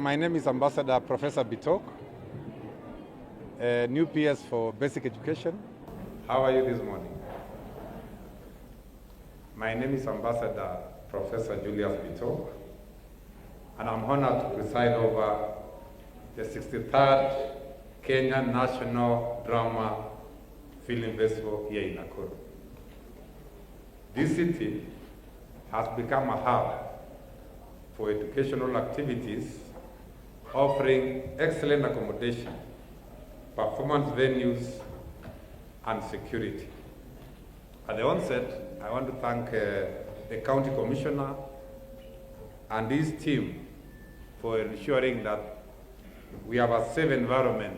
My name is Ambassador Professor Bitok, new PS for Basic Education. How are you this morning? My name is Ambassador Professor Julius Bitok, and I'm honored to preside over the 63rd Kenya National Drama Film Festival here in Nakuru. This city has become a hub for educational activities, offering excellent accommodation, performance venues, and security. At the onset, I want to thank the County Commissioner and his team for ensuring that we have a safe environment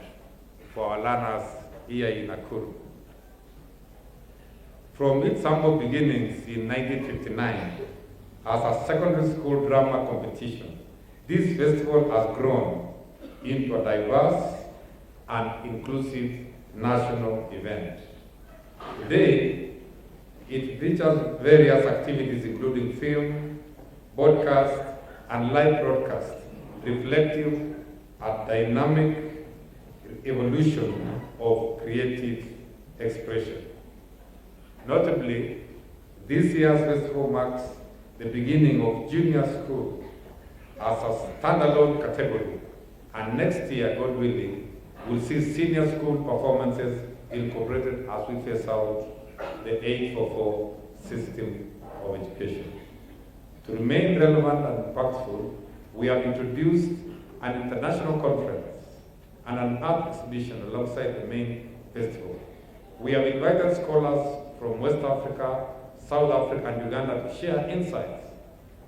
for our learners here in Nakuru. From its humble beginnings in 1959 as a secondary school drama competition, this festival has grown into a diverse and inclusive national event. Today, it features various activities including film, podcast, and live broadcast, reflective a dynamic evolution of creative expression. Notably, this year's festival marks the beginning of junior school as a standalone category, and next year, God willing, we'll see senior school performances incorporated as we phase out the 844 system of education. To remain relevant and impactful, we have introduced an international conference and an art exhibition alongside the main festival. We have invited scholars from West Africa, South Africa, and Uganda to share insights,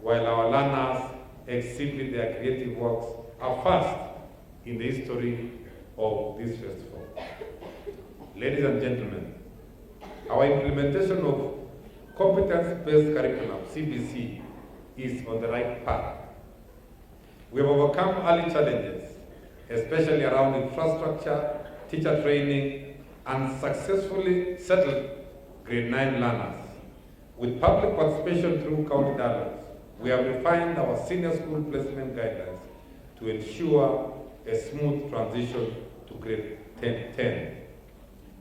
while our learners exhibit their creative works are first in the history of this festival. Ladies and gentlemen, our implementation of competence-based curriculum, CBC, is on the right path. We have overcome early challenges, especially around infrastructure, teacher training, and successfully settled grade 9 learners. With public participation through county dialogues, we have refined our senior school placement guidelines to ensure a smooth transition to grade 10.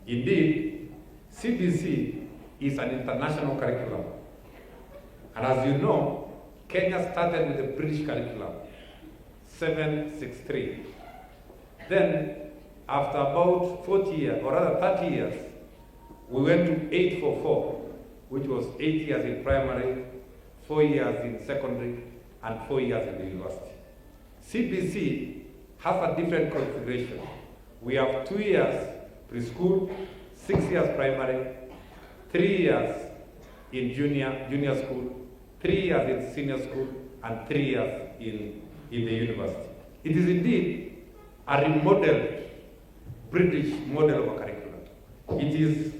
Indeed, CBC is an international curriculum. And as you know, Kenya started with the British curriculum, 763. Then, after about 40 years, or rather 30 years, we went to 844, which was 8 years in primary, 4 years in secondary, and 4 years in the university. CBC has a different configuration. We have 2 years preschool, 6 years primary, 3 years in junior school, 3 years in senior school, and 3 years in the university. It is indeed a remodeled British model of a curriculum. It is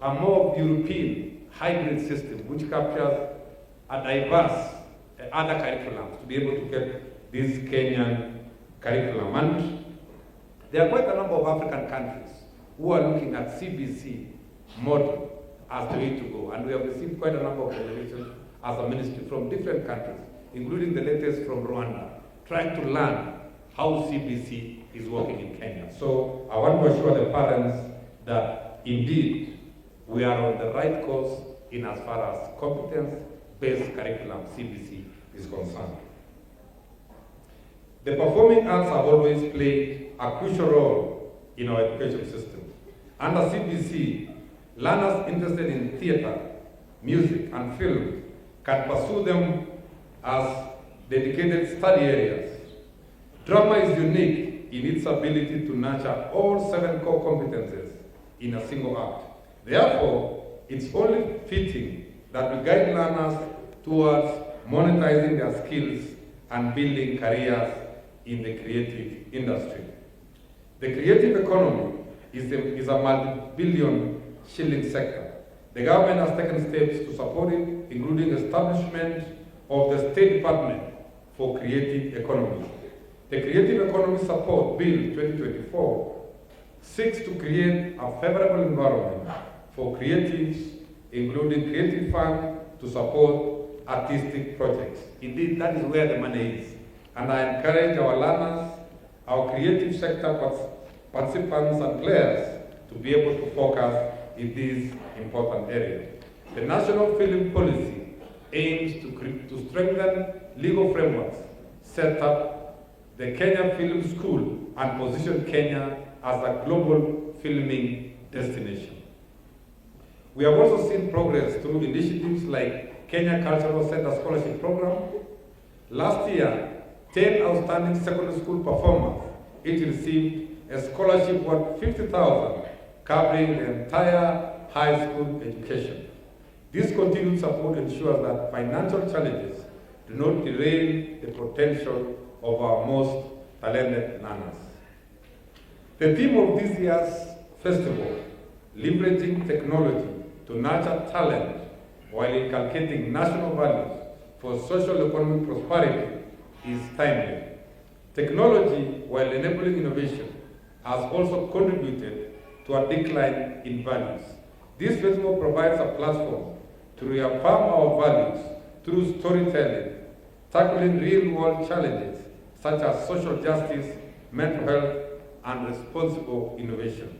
a more European hybrid system which captures a diverse other curriculums to be able to get this Kenyan curriculum. And there are quite a number of African countries who are looking at CBC model as the way to go. And we have received quite a number of delegations as a ministry from different countries, including the latest from Rwanda, trying to learn how CBC is working in Kenya. So I want to assure the parents that indeed we are on the right course in as far as competence-based curriculum, CBC, is concerned. The performing arts have always played a crucial role in our education system. Under CBC, learners interested in theater, music, and film can pursue them as dedicated study areas. Drama is unique in its ability to nurture all 7 core competences in a single act. Therefore, it's only fitting that we guide learners towards monetizing their skills and building careers in the creative industry. The creative economy is a multi-billion shilling sector. The government has taken steps to support it, including establishment of the State Department for Creative Economy. The Creative Economy Support Bill 2024 seeks to create a favorable environment for creatives, including creative fund to support artistic projects. Indeed, that is where the money is. and I encourage our learners, our creative sector participants and players to be able to focus in this important area. The National Film Policy aims to strengthen legal frameworks, set up the Kenya Film School, and position Kenya as a global filming destination. We have also seen progress through initiatives like Kenya Cultural Center Scholarship Program. Last year, 10 outstanding secondary school performers each received a scholarship worth 50,000, covering the entire high school education. This continued support ensures that financial challenges do not derail the potential of our most talented learners. The theme of this year's festival, leveraging technology to nurture talent while inculcating national values for social economic prosperity, is timely. Technology, while enabling innovation, has also contributed to a decline in values. This festival provides a platform to reaffirm our values through storytelling, tackling real-world challenges such as social justice, mental health, and responsible innovation.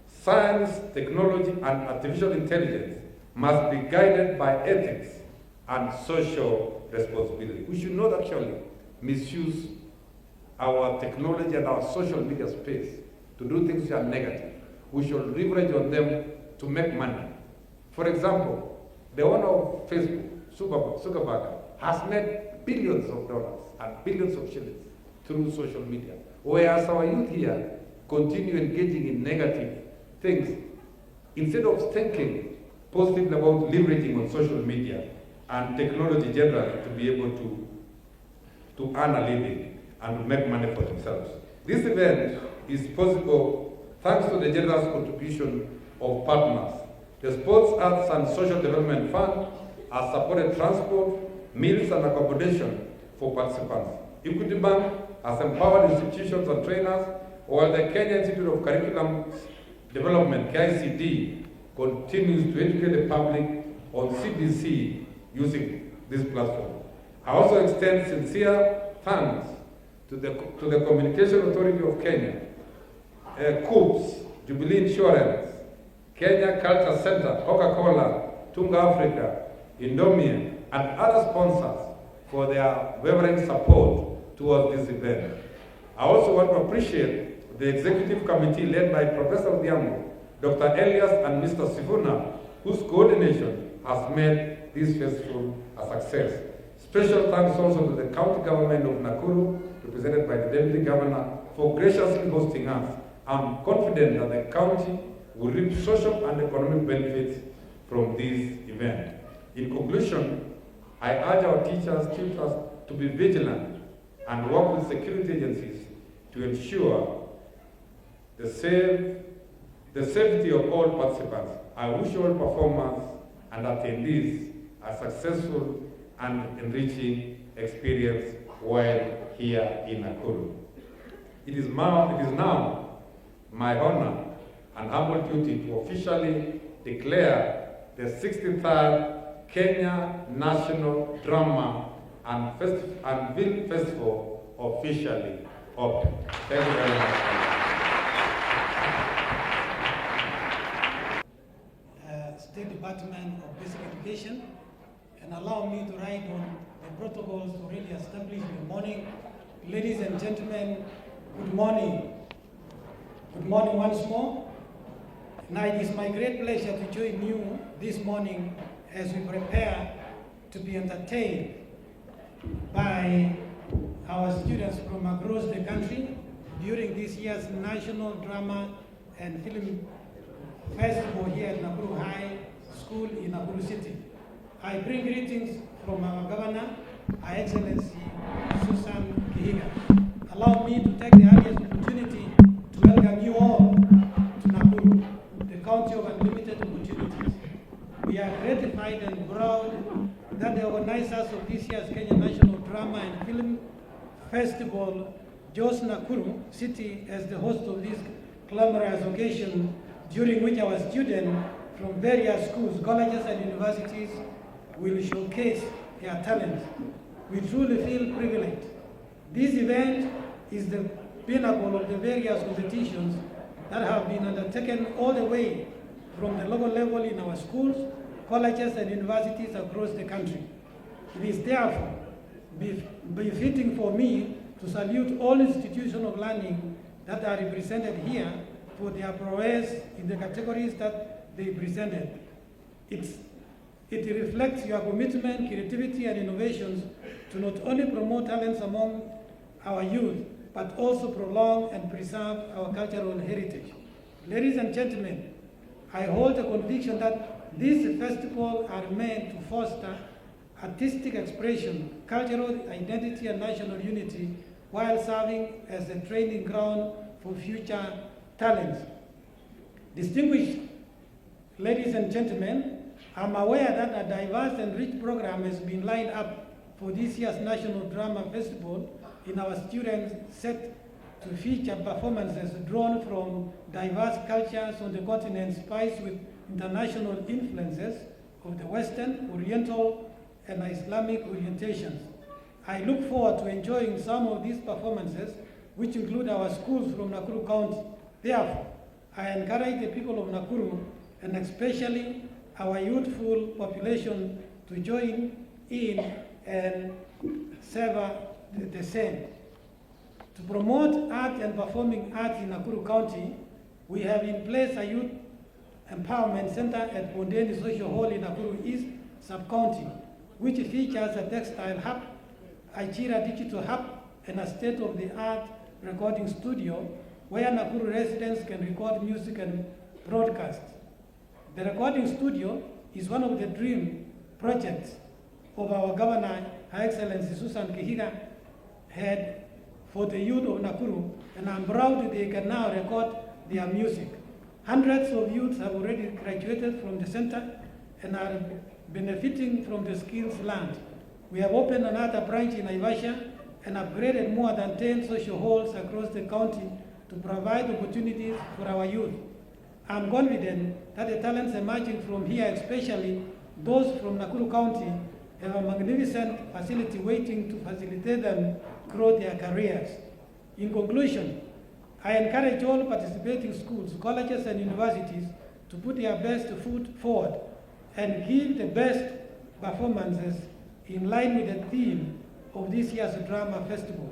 Science, technology, and artificial intelligence must be guided by ethics and social responsibility. We should not actually misuse our technology and our social media space to do things which are negative. We should leverage on them to make money. For example, the owner of Facebook, Zuckerberg, has made billions of dollars and billions of shillings through social media, whereas our youth here continue engaging in negative things instead of thinking positively about leveraging on social media and technology generally to be able to earn a living and to make money for themselves. This event is possible thanks to the generous contribution of partners. The Sports, Arts and Social Development Fund has supported transport, meals and accommodation for participants. Equity Bank has empowered institutions and trainers, while the Kenya Institute of Curriculum Development, KICD, continues to educate the public on CBC using this platform. I also extend sincere thanks to the Communication Authority of Kenya, COOPS, Jubilee Insurance, Kenya Culture Center, Coca-Cola, Tunga Africa, Indomie, and other sponsors for their unwavering support towards this event. I also want to appreciate the executive committee led by Professor Odhiambo, Dr. Elias, and Mr. Sifuna, whose coordination has made this festival a success. Special thanks also to the county government of Nakuru, represented by the Deputy Governor, for graciously hosting us. I'm confident that the county will reap social and economic benefits from this event. In conclusion, I urge our teachers, tutors to be vigilant and work with security agencies to ensure the safety of all participants. I wish all performers and attendees a successful and enriching experience while here in Nakuru. It is now my honor and humble duty to officially declare the 63rd Kenya National Drama and Film Festival officially open. Thank you very much. State Department of Basic Education, and allow me to write on the protocols to really establish the morning. Ladies and gentlemen, good morning. Good morning once more. Now it is my great pleasure to join you this morning as we prepare to be entertained by our students from across the country during this year's National Drama and Film Festival here at Nakuru High School in Nakuru City. I bring greetings from our Governor, Her Excellency Susan Kihiga. Allow me to take the earliest opportunity to welcome you all to Nakuru, the county of unlimited opportunities. We are gratified and proud that the organizers of this year's Kenya National Drama and Film Festival chose Nakuru City as the host of this glamorous occasion, during which our students from various schools, colleges and universities will showcase their talents. We truly feel privileged This event is the pinnacle of the various competitions that have been undertaken all the way from the local level in our schools, colleges, and universities across the country. It is therefore befitting for me to salute all institutions of learning that are represented here for their prowess in the categories that they presented. It reflects your commitment, creativity, and innovations to not only promote talents among our youth, but also prolong and preserve our cultural heritage. Ladies and gentlemen, I hold the conviction that these festivals are meant to foster artistic expression, cultural identity, and national unity, while serving as a training ground for future talents. Distinguished ladies and gentlemen, I'm aware that a diverse and rich program has been lined up for this year's National Drama Festival in our students set to feature performances drawn from diverse cultures on the continent, spiced with international influences of the Western, Oriental, and Islamic orientations. I look forward to enjoying some of these performances, which include our schools from Nakuru County. Therefore, I encourage the people of Nakuru, and especially our youthful population, to join in and savor the same. To promote art and performing arts in Nakuru County, we have in place a youth empowerment center at Bondeni Social Hall in Nakuru East Sub-County, which features a textile hub, a Jira digital hub, and a state-of-the-art recording studio where Nakuru residents can record music and broadcast. The recording studio is one of the dream projects of our Governor, Her Excellency Susan Kihiga, had for the youth of Nakuru, and I'm proud they can now record their music. Hundreds of youths have already graduated from the center and are benefiting from the skills learned. We have opened another branch in Naivasha and upgraded more than 10 social halls across the county to provide opportunities for our youth. I'm confident that the talents emerging from here, especially those from Nakuru County, have a magnificent facility waiting to facilitate them grow their careers. In conclusion, I encourage all participating schools, colleges, and universities to put their best foot forward and give the best performances in line with the theme of this year's drama festival.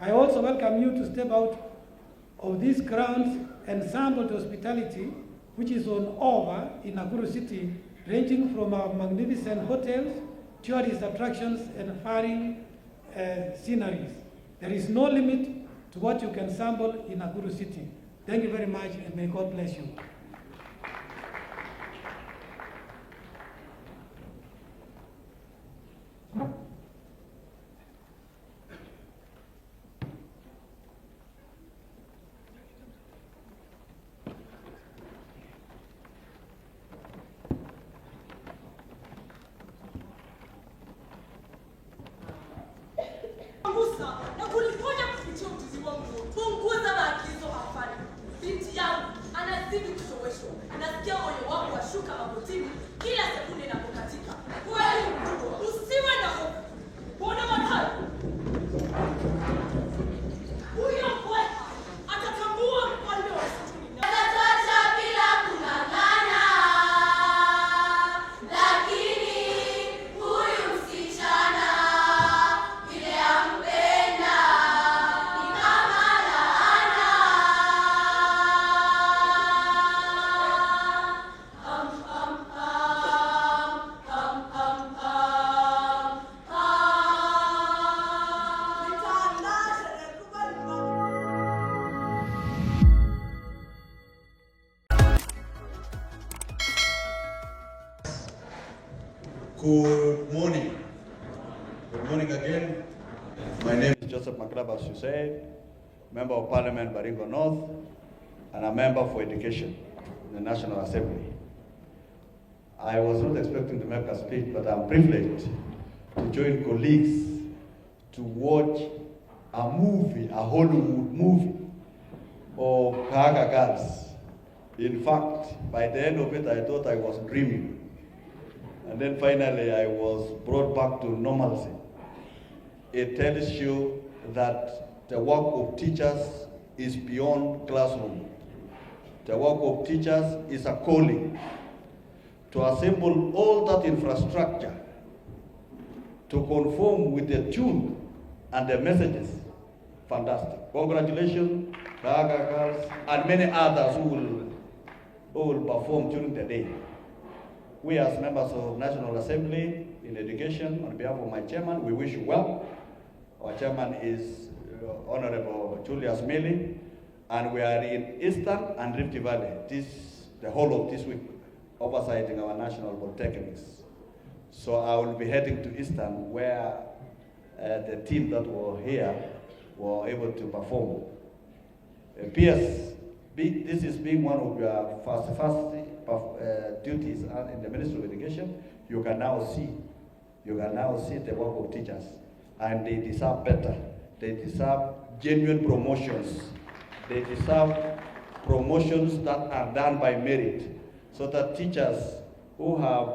I also welcome you to step out of these grounds and sample the hospitality which is on offer in Nakuru City, ranging from our magnificent hotels, tourist attractions, and faring sceneries. There is no limit to what you can sample in Nakuru City. Thank you very much, and may God bless you. Na kuliponya kupitia ujuzi wangu, punguza maagizo hafani. Binti yangu anazidi kushoweshwa. Nasikia moyo wangu washuka magotini kila sekunde inapokatika. Kweli usiwe na hofu. Bona matatu. Huyo mbweha atatambua mfalme wa msituni. Atatuacha bila kung'ang'ana. Lakini huyu msichana vile ampenda ni kama laana. Good morning. Good morning again. My name is Joseph Makraba, as you said, Member of Parliament, Baringo North, and a member for education in the National Assembly. I was not expecting to make a speech, but I'm privileged to join colleagues to watch a movie, a Hollywood movie of Kahaga girls. In fact, by the end of it, I thought I was dreaming. And then finally, I was brought back to normalcy. It tells you that the work of teachers is beyond classroom. The work of teachers is a calling to assemble all that infrastructure to conform with the tune and the messages. Fantastic. Congratulations, Raga girls, and many others who will perform during the day. We as members of National Assembly in Education, on behalf of my chairman, we wish you well. Our chairman is Honorable Julius Mili, and we are in Eastern and Rift Valley the whole of this week, oversighting our national polytechnics. So I will be heading to Eastern, where the team that were here were able to perform. PS, this is being one of your first duties in the Ministry of Education. You can now see the work of teachers, and they deserve better. They deserve genuine promotions. They deserve promotions that are done by merit, so that teachers who have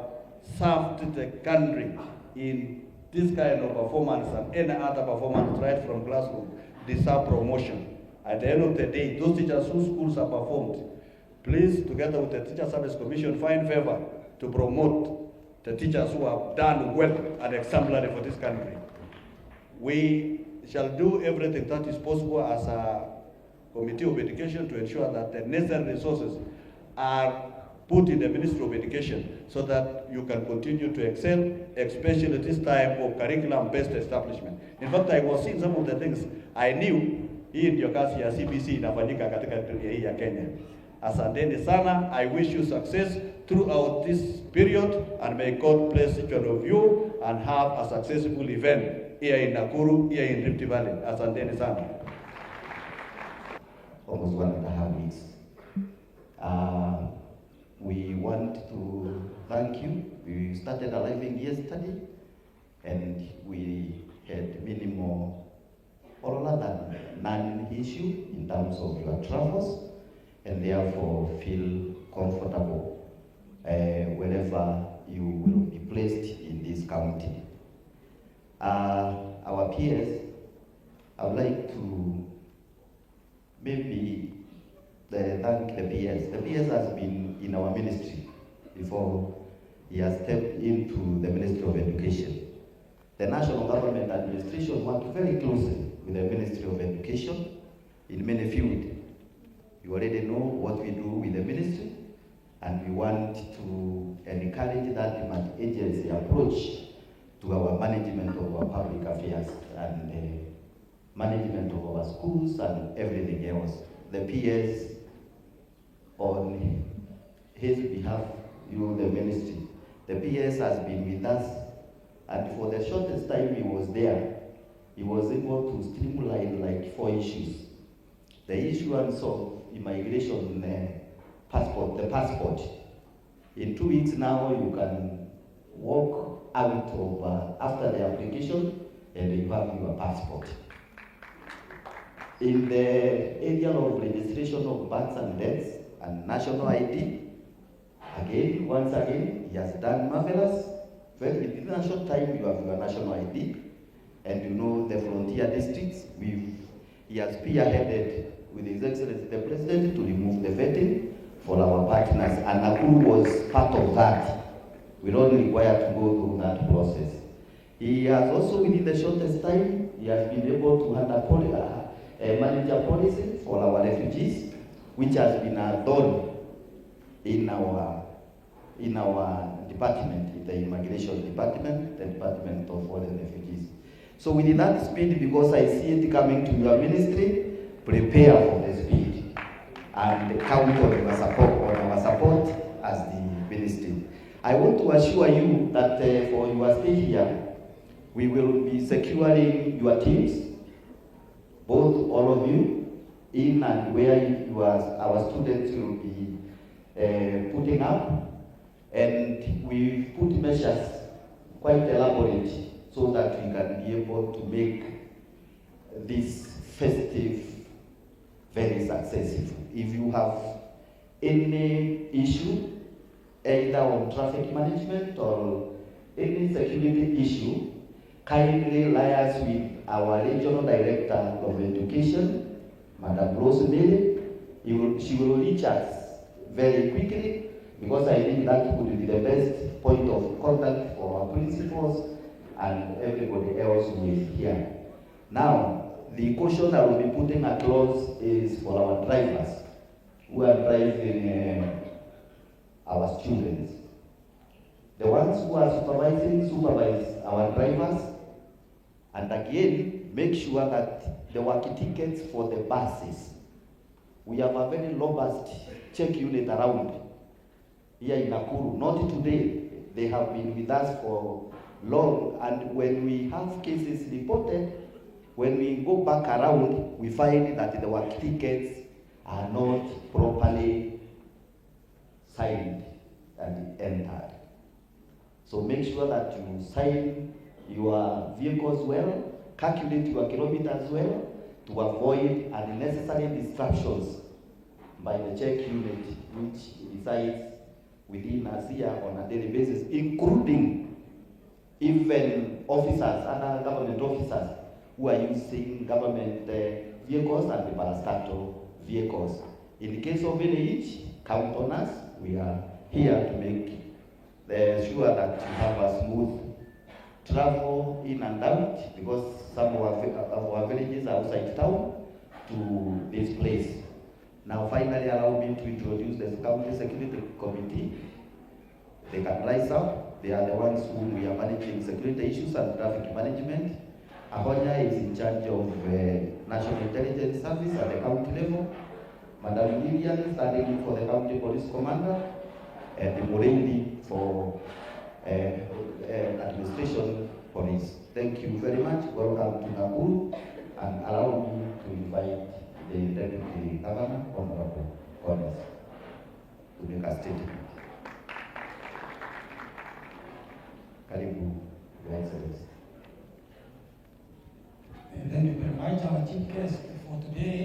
served the country in this kind of performance and any other performance right from classroom deserve promotion. At the end of the day, those teachers whose schools are performed, please, together with the Teacher Service Commission, find favor to promote the teachers who have done well and exemplary for this country. We shall do everything that is possible as a Committee of Education to ensure that the necessary resources are put in the Ministry of Education so that you can continue to excel, especially this time of curriculum-based establishment. In fact, I was seeing some of the things I knew hii ndio kazi ya CBC inafanyika katika dunia hii ya Kenya. Asanteni sana. I wish you success throughout this period, and may God bless each one of you and have a successful event here in Nakuru, here in Rift Valley. Asanteni sana. Almost 1.5 weeks. We want to thank you. We started arriving yesterday, and we had minimal or rather non-issue in terms of your travels, and therefore feel comfortable wherever you will be placed in this county. Our peers, I would like to maybe thank the PS. The PS has been in our ministry before he has stepped into the Ministry of Education. The national government administration worked very closely with the Ministry of Education in many fields. You already know what we do with the ministry, and we want to encourage that multi-agency approach to our management of our public affairs and management of our schools and everything else. The PS, on his behalf, you, the ministry, the PS has been with us, and for the shortest time he was there, he was able to streamline like 4 issues. The issuance of immigration passport, the passport. In 2 weeks now, you can walk out of after the application, and you have your passport. In the area of registration of births and deaths and national ID, once again, he has done marvelous. Within a short time, you have your national ID, and you know the frontier districts. He has spearheaded with His Excellency the President to remove the vetting for our partners, and Nakuru was part of that. We don't require to go through that process. He has also, within the shortest time, he has been able to manage a policy for our refugees, which has been done in our department, the immigration department, the Department of Foreign Refugees. So with that speed, because I see it coming to your ministry, prepare for the speed and count on your support, as the ministry. I want to assure you that for your stay here, we will be securing your teams, both all of you, in and where our students will be putting up. And we put measures quite elaborate so that we can be able to make this festive very successful. If you have any issue, either on traffic management or any security issue, kindly liaise with our regional director of education, Madam Rosemary. She will reach us very quickly, because I think that would be the best point of contact for our principals and everybody else who is here. Now, the caution I will be putting across is for our drivers who are driving our students. The ones who are supervise our drivers, and again, make sure that the work tickets for the buses. We have a very robust check unit around here in Nakuru. Not today, they have been with us for long, and when we have cases reported, when we go back around, we find that the work tickets are not properly signed and entered. So make sure that you sign your vehicles well, calculate your kilometers well, to avoid unnecessary distractions by the check unit which resides within us here on a daily basis, including even officers, other government officers who are using government vehicles and the parastatal vehicles. In the case of any each, count on us. We are here to make sure that you have a smooth travel in and out, because some of our villages are outside town to this place. Now finally, allow me to introduce the County Security Committee. They can rise up. They are the ones whom we are managing security issues and traffic management. Ahonya is in charge of National Intelligence Service at the county level. Madam Lillian standing in for the County Police Commander, and Murendi for Administration Police. Thank you very much. Welcome to Nakuru, and allow me to invite the Deputy Governor, Honorable Collins, to make a statement. Karibu, Your Excellency. Thank you very much. Our chief guest for today